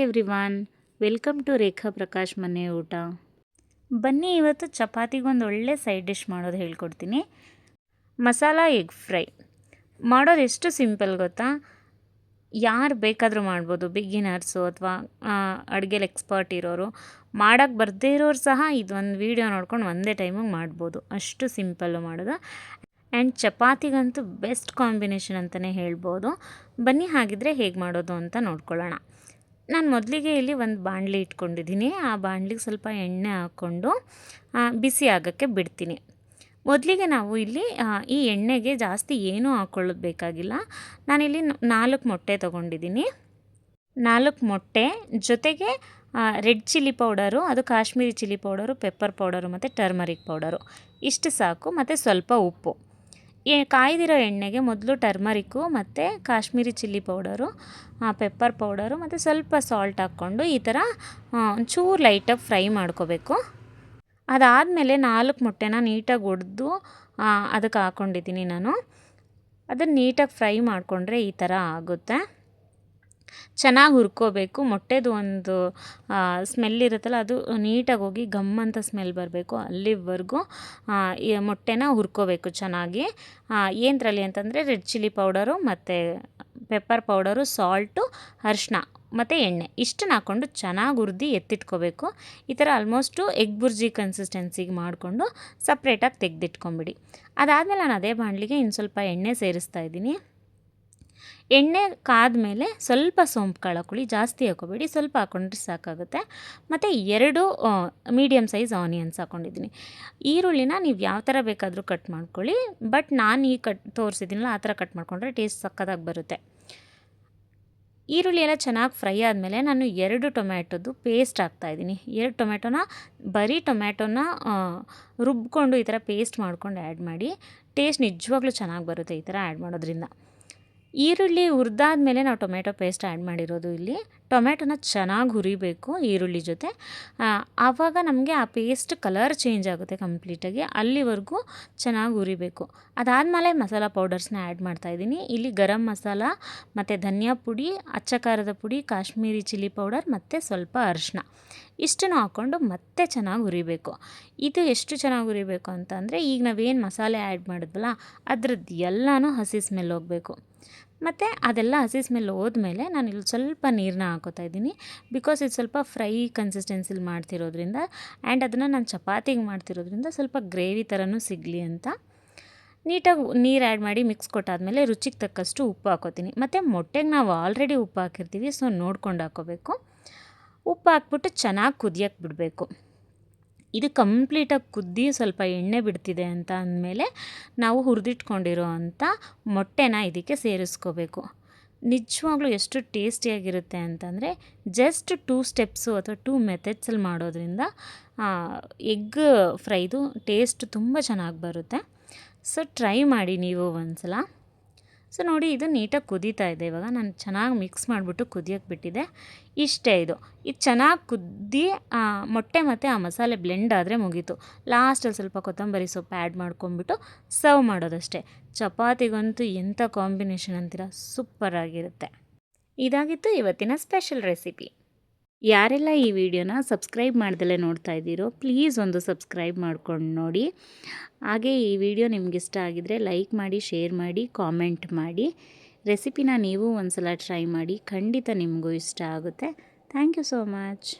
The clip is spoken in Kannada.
ಎವ್ರಿವಾನ್, ವೆಲ್ಕಮ್ ಟು ರೇಖಾ ಪ್ರಕಾಶ್ ಮನೆ ಊಟ. ಬನ್ನಿ ಇವತ್ತು ಚಪಾತಿಗೊಂದು ಒಳ್ಳೆ ಸೈಡ್ ಡಿಶ್ ಮಾಡೋದು ಹೇಳ್ಕೊಡ್ತೀನಿ. ಮಸಾಲ ಎಗ್ ಫ್ರೈ ಮಾಡೋದು ಎಷ್ಟು ಸಿಂಪಲ್ ಗೊತ್ತಾ? ಯಾರು ಬೇಕಾದರೂ ಮಾಡ್ಬೋದು, ಬಿಗಿನರ್ಸು ಅಥವಾ ಅಡುಗೆಲಿ ಎಕ್ಸ್ಪರ್ಟ್ ಇರೋರು, ಮಾಡೋಕ್ಕೆ ಬರದೇ ಇರೋರು ಸಹ ಇದೊಂದು ವೀಡಿಯೋ ನೋಡ್ಕೊಂಡು ಒಂದೇ ಟೈಮಿಗೆ ಮಾಡ್ಬೋದು. ಅಷ್ಟು ಸಿಂಪಲ್ಲು ಮಾಡೋದು. ಆ್ಯಂಡ್ ಚಪಾತಿಗಂತೂ ಬೆಸ್ಟ್ ಕಾಂಬಿನೇಷನ್ ಅಂತಲೇ ಹೇಳ್ಬೋದು. ಬನ್ನಿ ಹಾಗಿದ್ರೆ ಹೇಗೆ ಮಾಡೋದು ಅಂತ ನೋಡ್ಕೊಳ್ಳೋಣ. ನಾನು ಮೊದಲಿಗೆ ಇಲ್ಲಿ ಒಂದು ಬಾಣಲಿ ಇಟ್ಕೊಂಡಿದ್ದೀನಿ. ಆ ಬಾಣಲಿಗೆ ಸ್ವಲ್ಪ ಎಣ್ಣೆ ಹಾಕ್ಕೊಂಡು ಬಿಸಿ ಆಗೋಕ್ಕೆ ಬಿಡ್ತೀನಿ. ಮೊದಲಿಗೆ ನಾವು ಇಲ್ಲಿ ಈ ಎಣ್ಣೆಗೆ ಜಾಸ್ತಿ ಏನೂ ಹಾಕ್ಕೊಳ್ಳೋದು ಬೇಕಾಗಿಲ್ಲ. ನಾನಿಲ್ಲಿ 4 ಮೊಟ್ಟೆ ತೊಗೊಂಡಿದ್ದೀನಿ. 4 ಮೊಟ್ಟೆ ಜೊತೆಗೆ ರೆಡ್ ಚಿಲ್ಲಿ ಪೌಡರು, ಅದು Kashmiri chilli powder, pepper powder ಮತ್ತು ಟರ್ಮರಿಕ್ ಪೌಡರು ಇಷ್ಟು ಸಾಕು. ಮತ್ತು ಸ್ವಲ್ಪ ಉಪ್ಪು. ಕಾಯ್ದಿರೋ ಎಣ್ಣೆಗೆ ಮೊದಲು ಟರ್ಮರಿಕ್ಕು ಮತ್ತು Kashmiri chilli powder, pepper powder ಮತ್ತು ಸ್ವಲ್ಪ ಸಾಲ್ಟ್ ಹಾಕ್ಕೊಂಡು ಈ ಥರ ಒಂಚೂರು ಲೈಟಾಗಿ ಫ್ರೈ ಮಾಡ್ಕೋಬೇಕು. ಅದಾದಮೇಲೆ 4 ಮೊಟ್ಟೆನ ನೀಟಾಗಿ ಒಡೆದು ಅದಕ್ಕೆ ಹಾಕ್ಕೊಂಡಿದ್ದೀನಿ ನಾನು. ಅದನ್ನು ನೀಟಾಗಿ ಫ್ರೈ ಮಾಡಿಕೊಂಡ್ರೆ ಈ ಥರ ಆಗುತ್ತೆ. ಚೆನ್ನಾಗಿ ಹುರ್ಕೋಬೇಕು. ಮೊಟ್ಟೆದು ಒಂದು ಸ್ಮೆಲ್ ಇರುತ್ತಲ್ಲ, ಅದು ನೀಟಾಗಿ ಹೋಗಿ ಗಮ್ ಅಂತ ಸ್ಮೆಲ್ ಬರಬೇಕು. ಅಲ್ಲಿವರೆಗೂ ಈ ಮೊಟ್ಟೆನ ಹುರ್ಕೋಬೇಕು ಚೆನ್ನಾಗಿ. ಏನರಲ್ಲಿ ಅಂತಂದರೆ ರೆಡ್ ಚಿಲ್ಲಿ ಪೌಡರು ಮತ್ತು ಪೆಪ್ಪರ್ ಪೌಡರು, ಸಾಲ್ಟು, ಅರಿಶಿನ ಮತ್ತು ಎಣ್ಣೆ ಇಷ್ಟನ್ನು ಹಾಕ್ಕೊಂಡು ಚೆನ್ನಾಗಿ ಹುರಿದು ಎತ್ತಿಟ್ಕೋಬೇಕು. ಈ ಥರ ಆಲ್ಮೋಸ್ಟು ಎಗ್ ಬುರ್ಜಿ ಕನ್ಸಿಸ್ಟೆನ್ಸಿಗೆ ಮಾಡಿಕೊಂಡು ಸಪ್ರೇಟಾಗಿ ತೆಗೆದಿಟ್ಕೊಂಬಿಡಿ. ಅದಾದಮೇಲೆ ನಾನು ಅದೇ ಬಾಣಲಿಗೆ ಇನ್ನು ಸ್ವಲ್ಪ ಎಣ್ಣೆ ಸೇರಿಸ್ತಾ ಇದ್ದೀನಿ. ಎಣ್ಣೆ ಕಾದ್ಮೇಲೆ ಸ್ವಲ್ಪ ಸೋಂಪು ಕಾಳು ಹಾಕ್ಕೊಳ್ಳಿ, ಜಾಸ್ತಿ ಹಾಕೋಬೇಡಿ, ಸ್ವಲ್ಪ ಹಾಕ್ಕೊಂಡ್ರೆ ಸಾಕಾಗುತ್ತೆ. ಮತ್ತು 2 ಮೀಡಿಯಮ್ ಸೈಜ್ ಆನಿಯನ್ಸ್ ಹಾಕ್ಕೊಂಡಿದ್ದೀನಿ. ಈರುಳ್ಳಿನ ನೀವು ಯಾವ ಥರ ಬೇಕಾದರೂ ಕಟ್ ಮಾಡ್ಕೊಳ್ಳಿ, ಬಟ್ ನಾನು ತೋರಿಸಿದ್ದೀನಲ್ಲ ಆ ಥರ ಕಟ್ ಮಾಡಿಕೊಂಡ್ರೆ ಟೇಸ್ಟ್ ಸಕ್ಕತ್ತಾಗಿ ಬರುತ್ತೆ. ಈರುಳ್ಳಿ ಎಲ್ಲ ಚೆನ್ನಾಗಿ ಫ್ರೈ ಆದಮೇಲೆ ನಾನು 2 ಟೊಮ್ಯಾಟೊದು ಪೇಸ್ಟ್ ಹಾಕ್ತಾಯಿದ್ದೀನಿ. 2 ಟೊಮ್ಯಾಟೊನ ಬರೀ ಟೊಮ್ಯಾಟೊನ ರುಬ್ಕೊಂಡು ಈ ಥರ ಪೇಸ್ಟ್ ಮಾಡ್ಕೊಂಡು ಆ್ಯಡ್ ಮಾಡಿ. ಟೇಸ್ಟ್ ನಿಜವಾಗ್ಲೂ ಚೆನ್ನಾಗಿ ಬರುತ್ತೆ ಈ ಥರ ಆ್ಯಡ್ ಮಾಡೋದ್ರಿಂದ. ಈರುಳ್ಳಿ ಹುರಿದಾದ್ಮೇಲೆ ನಾವು ಟೊಮೆಟೊ ಪೇಸ್ಟ್ ಆ್ಯಡ್ ಮಾಡಿರೋದು. ಇಲ್ಲಿ ಟೊಮೆಟೊನ ಚೆನ್ನಾಗಿ ಹುರಿಬೇಕು ಈರುಳ್ಳಿ ಜೊತೆ. ಆವಾಗ ನಮಗೆ ಆ ಪೇಸ್ಟ್ ಕಲರ್ ಚೇಂಜ್ ಆಗುತ್ತೆ ಕಂಪ್ಲೀಟಾಗಿ. ಅಲ್ಲಿವರೆಗೂ ಚೆನ್ನಾಗಿ ಹುರಿಬೇಕು. ಅದಾದಮೇಲೆ ಮಸಾಲ ಪೌಡರ್ಸ್ನ ಆ್ಯಡ್ ಮಾಡ್ತಾಯಿದ್ದೀನಿ. ಇಲ್ಲಿ ಗರಂ ಮಸಾಲ ಮತ್ತು ಧನಿಯಾ ಪುಡಿ, ಅಚ್ಚ ಖಾರದ ಪುಡಿ, ಕಾಶ್ಮೀರಿ ಚಿಲ್ಲಿ ಪೌಡರ್ ಮತ್ತು ಸ್ವಲ್ಪ ಅರಿಶಿನ ಇಷ್ಟನ್ನು ಹಾಕ್ಕೊಂಡು ಮತ್ತೆ ಚೆನ್ನಾಗಿ ಹುರಿಬೇಕು. ಇದು ಎಷ್ಟು ಚೆನ್ನಾಗಿ ಹುರಿಬೇಕು ಅಂತಂದರೆ, ಈಗ ನಾವೇನು ಮಸಾಲೆ ಆ್ಯಡ್ ಮಾಡಿದ್ವಲ್ಲ ಅದ್ರದ್ದು ಎಲ್ಲನೂ ಹಸಿ ಸ್ಮೆಲ್ ಹೋಗಬೇಕು. ಮತ್ತು ಅದೆಲ್ಲ ಹಸಿ ಸ್ಮೆಲ್ ಹೋದ್ಮೇಲೆ ನಾನು ಇಲ್ಲಿ ಸ್ವಲ್ಪ ನೀರನ್ನ ಹಾಕೋತಾ ಇದ್ದೀನಿ. ಬಿಕಾಸ್ ಇದು ಸ್ವಲ್ಪ ಫ್ರೈ ಕನ್ಸಿಸ್ಟೆನ್ಸಿಲಿ ಮಾಡ್ತಿರೋದ್ರಿಂದ ಆ್ಯಂಡ್ ಅದನ್ನು ನಾನು ಚಪಾತಿಗೆ ಮಾಡ್ತಿರೋದ್ರಿಂದ ಸ್ವಲ್ಪ ಗ್ರೇವಿ ಥರನೂ ಸಿಗಲಿ ಅಂತ ನೀಟಾಗಿ ನೀರು ಆ್ಯಡ್ ಮಾಡಿ ಮಿಕ್ಸ್ ಕೊಟ್ಟಾದಮೇಲೆ ರುಚಿಗೆ ತಕ್ಕಷ್ಟು ಉಪ್ಪು ಹಾಕೋತೀನಿ. ಮತ್ತು ಮೊಟ್ಟೆಗೆ ನಾವು ಆಲ್ರೆಡಿ ಉಪ್ಪು ಹಾಕಿರ್ತೀವಿ, ಸೊ ನೋಡ್ಕೊಂಡು ಹಾಕೋಬೇಕು. ಉಪ್ಪು ಹಾಕ್ಬಿಟ್ಟು ಚೆನ್ನಾಗಿ ಕುದಿಯೋಕ್ಕೆ ಬಿಡಬೇಕು. ಇದು ಕಂಪ್ಲೀಟಾಗಿ ಕುದ್ದಿ ಸ್ವಲ್ಪ ಎಣ್ಣೆ ಬಿಡ್ತಿದೆ ಅಂತ ಅಂದಮೇಲೆ ನಾವು ಹುರಿದಿಟ್ಕೊಂಡಿರೋ ಅಂಥ ಮೊಟ್ಟೆನ ಇದಕ್ಕೆ ಸೇರಿಸ್ಕೋಬೇಕು. ನಿಜವಾಗ್ಲೂ ಎಷ್ಟು ಟೇಸ್ಟಿಯಾಗಿರುತ್ತೆ ಅಂತಂದರೆ, ಜಸ್ಟ್ 2 ಸ್ಟೆಪ್ಸು ಅಥವಾ 2 ಮೆಥಡ್ಸಲ್ಲಿ ಮಾಡೋದ್ರಿಂದ ಎಗ್ ಫ್ರೈದು ಟೇಸ್ಟ್ ತುಂಬ ಚೆನ್ನಾಗಿ ಬರುತ್ತೆ. ಸೊ ಟ್ರೈ ಮಾಡಿ ನೀವು ಒಂದ್ಸಲ. ಸೊ ನೋಡಿ, ಇದು ನೀಟಾಗಿ ಕುದೀತಾ ಇದೆ. ಇವಾಗ ನಾನು ಚೆನ್ನಾಗಿ ಮಿಕ್ಸ್ ಮಾಡಿಬಿಟ್ಟು ಕುದಿಯೋಕ್ಕೆ ಬಿಟ್ಟಿದ್ದೆ. ಇಷ್ಟೇ ಇದು ಚೆನ್ನಾಗಿ ಕುದ್ದಿ ಮೊಟ್ಟೆ ಮತ್ತು ಆ ಮಸಾಲೆ ಬ್ಲೆಂಡ್ ಆದರೆ ಮುಗೀತು. ಲಾಸ್ಟಲ್ಲಿ ಸ್ವಲ್ಪ ಕೊತ್ತಂಬರಿ ಸೊಪ್ಪು ಆ್ಯಡ್ ಮಾಡ್ಕೊಂಬಿಟ್ಟು ಸರ್ವ್ ಮಾಡೋದಷ್ಟೇ. ಚಪಾತಿಗಂತೂ ಎಂಥ ಕಾಂಬಿನೇಷನ್ ಅಂತೀರಾ, ಸೂಪರಾಗಿರುತ್ತೆ. ಇದಾಗಿತ್ತು ಇವತ್ತಿನ ಸ್ಪೆಷಲ್ ರೆಸಿಪಿ. ಯಾರೆಲ್ಲ ಈ ವಿಡಿಯೋನ ಸಬ್ಸ್ಕ್ರೈಬ್ ಮಾಡ್ದಲೇ ನೋಡ್ತಾ ಇದ್ದೀರೋ ಪ್ಲೀಸ್ ಒಂದು ಸಬ್ಸ್ಕ್ರೈಬ್ ಮಾಡ್ಕೊಂಡು ನೋಡಿ. ಹಾಗೆ ಈ ವಿಡಿಯೋ ನಿಮಗಿಷ್ಟ ಆಗಿದರೆ ಲೈಕ್ ಮಾಡಿ, ಶೇರ್ ಮಾಡಿ, ಕಾಮೆಂಟ್ ಮಾಡಿ. ರೆಸಿಪಿನ ನೀವು ಒಂದ್ಸಲ ಟ್ರೈ ಮಾಡಿ, ಖಂಡಿತ ನಿಮಗೂ ಇಷ್ಟ ಆಗುತ್ತೆ. Thank you so much.